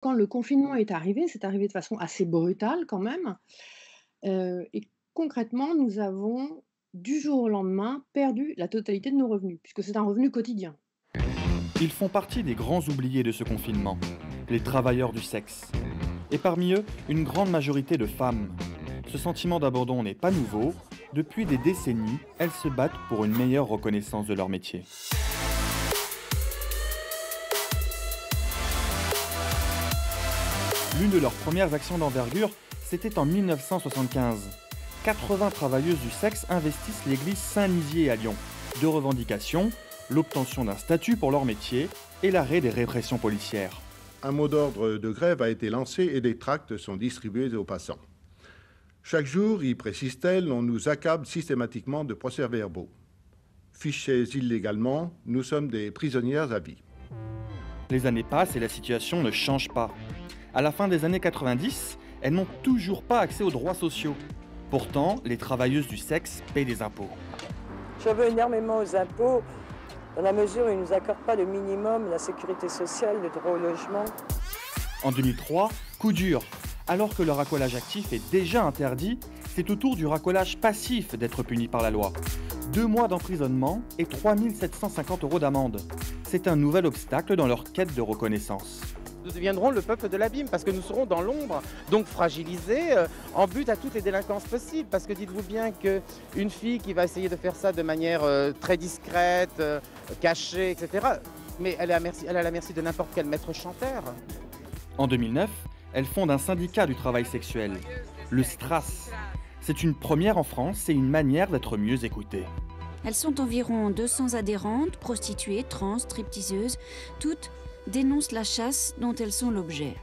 Quand le confinement est arrivé, c'est arrivé de façon assez brutale quand même, et concrètement, nous avons, du jour au lendemain, perdu la totalité de nos revenus, puisque c'est un revenu quotidien. Ils font partie des grands oubliés de ce confinement, les travailleurs du sexe. Et parmi eux, une grande majorité de femmes. Ce sentiment d'abandon n'est pas nouveau. Depuis des décennies, elles se battent pour une meilleure reconnaissance de leur métier. L'une de leurs premières actions d'envergure, c'était en 1975. 80 travailleuses du sexe investissent l'église Saint-Nizier à Lyon. Deux revendications, l'obtention d'un statut pour leur métier et l'arrêt des répressions policières. Un mot d'ordre de grève a été lancé et des tracts sont distribués aux passants. Chaque jour, y précise-t-elle, on nous accable systématiquement de procès-verbaux. Fichés illégalement, nous sommes des prisonnières à vie. Les années passent et la situation ne change pas. À la fin des années 90, elles n'ont toujours pas accès aux droits sociaux. Pourtant, les travailleuses du sexe paient des impôts. Je veux énormément aux impôts, dans la mesure où ils ne nous accordent pas le minimum, la sécurité sociale, le droit au logement. En 2003, coup dur. Alors que le racolage actif est déjà interdit, c'est au tour du racolage passif d'être puni par la loi. 2 mois d'emprisonnement et 3 750 € d'amende. C'est un nouvel obstacle dans leur quête de reconnaissance. Nous deviendrons le peuple de l'abîme parce que nous serons dans l'ombre, donc fragilisés, en but à toutes les délinquances possibles. Parce que dites-vous bien qu'une fille qui va essayer de faire ça de manière très discrète, cachée, etc., mais elle est à la merci de n'importe quel maître chanteur. En 2009, elles fondent un syndicat du travail sexuel, le STRAS. C'est une première en France et une manière d'être mieux écoutées. Elles sont environ 200 adhérentes, prostituées, trans, stripteaseuses, toutes dénoncent la chasse dont elles sont l'objet.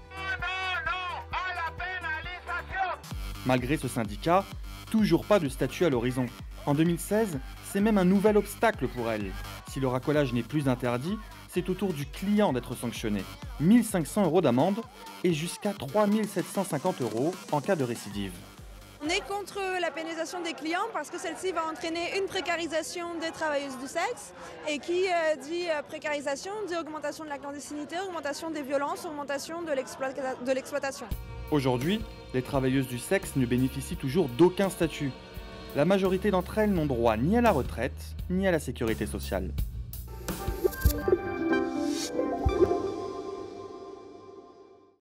Malgré ce syndicat, toujours pas de statut à l'horizon. En 2016, c'est même un nouvel obstacle pour elles. Si le racolage n'est plus interdit, c'est au tour du client d'être sanctionné. 1 500 € d'amende et jusqu'à 3 750 € en cas de récidive. On est contre la pénalisation des clients parce que celle-ci va entraîner une précarisation des travailleuses du sexe et qui dit précarisation, dit augmentation de la clandestinité, augmentation des violences, augmentation de l'exploitation. Aujourd'hui, les travailleuses du sexe ne bénéficient toujours d'aucun statut. La majorité d'entre elles n'ont droit ni à la retraite, ni à la sécurité sociale.